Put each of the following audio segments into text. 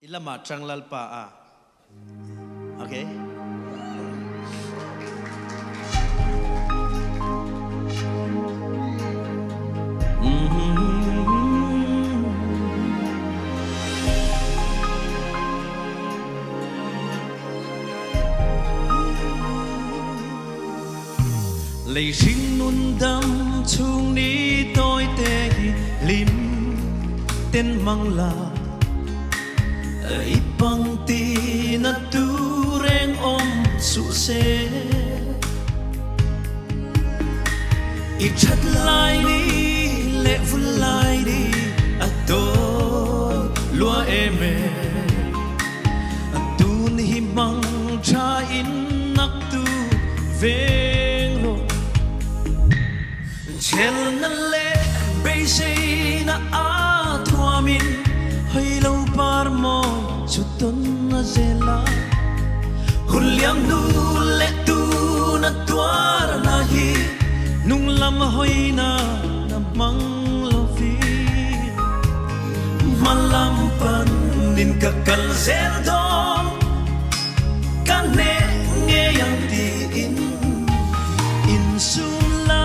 Ilama Tranglalpa Okay. Lệ sinh nun đâm chung ní tôi tê lim tên mang la ipang ti na tureng su se chat lai đi lệ vun lai đi to lúa eme tun hi mang cha in nak tu veng lo chel na le be sei na thua min hay lâu par mo chuton na zela huliam nu le tu na tuar na hi nung lam hoi na mang lo vi malam pan din ka kal zer do kan ne nge yang ti in sula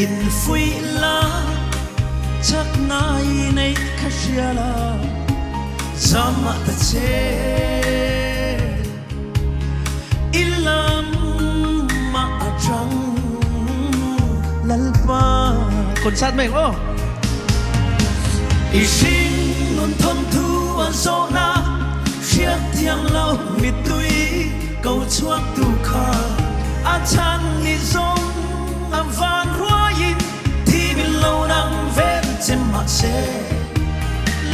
in fui la chắc nai nei khashiala sama ta che ilam ma atang lalpa concert mình ô ising non thom thu an so na chiat thiang lâu mi tui câu chuak tu kha a chan ni zong am van hoa yin thi bin lâu nang ven trên mặt xe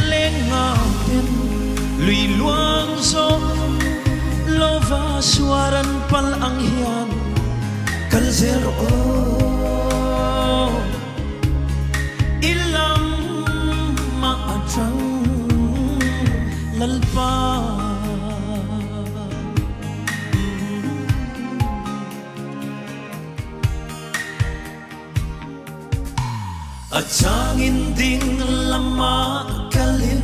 lên ngao tên lùi luang gió lo va suaran pal ang hian kal zero ilam ma atang lalpa Achangin ding lama kalin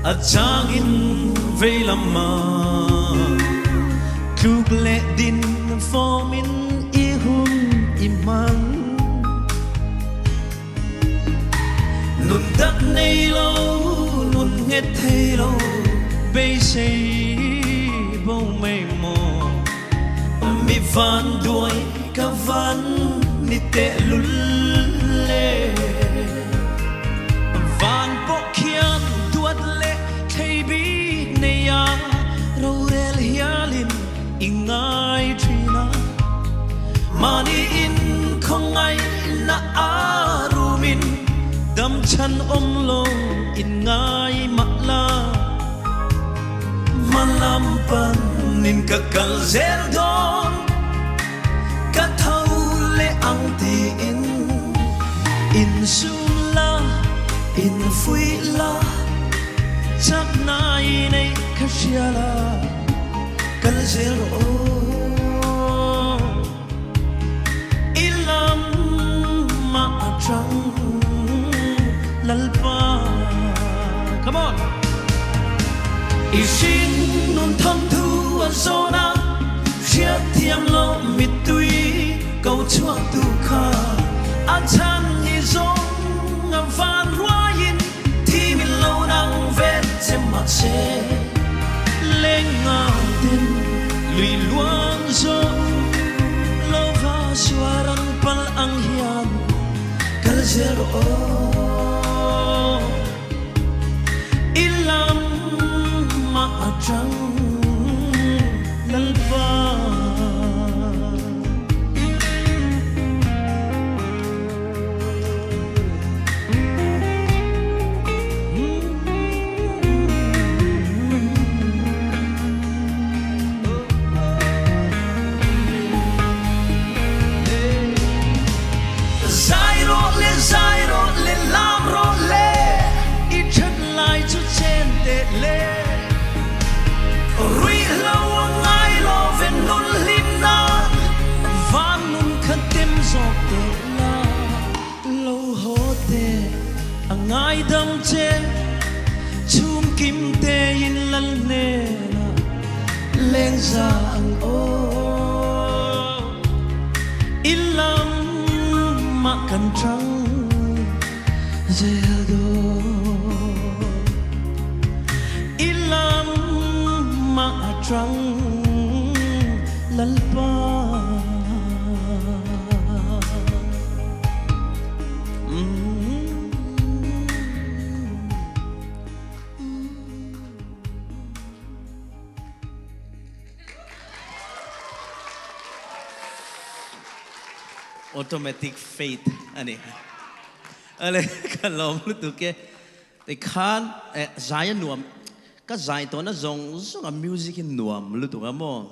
Achangin vei lama Klug le din formin ihun iman Nun dak nei lo nun nget thei lo Bei sei bo mei mo Mi van duai ka van ni te lul van po khian tuat le thei bi neya rorel hialin ingai trina mani in khongai na arumin dam chan omlo in ngai makla malam pan nin ka kal zer don ka thau le ang ti in sula in fui la chắc nai nei khashiala kal zero ilam ma atang lalpa come on isin nun thom thu an zona chiat thiam lo mitui câu chuak tu kha an chan ni zong ngam van ruayin thi min lâu nang ven xem mặt xe lên ngao tên lùi luang gió lo va suaran pal ang hian kal zero ilam ma atang lalpa Zairo le lam ro le I chat lai chu chen te le Rui lau ngai lo ven nun lim na Van nun khatim zok te la Lo ho te Angai dam che Chum kim te in ra ang o ilam makan trăng zeldo ilam ma trăng lalpa automatic fade อันนี้อะไรกันลองรู้ตัวแกแต่ข้านใจหนวมก็ใจตัวนั้นส่งมิวสิกหนวมรู้ตัวมั้ง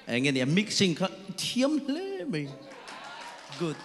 ไอ้เงี้ย mixing เขาเทียมเลยไหม good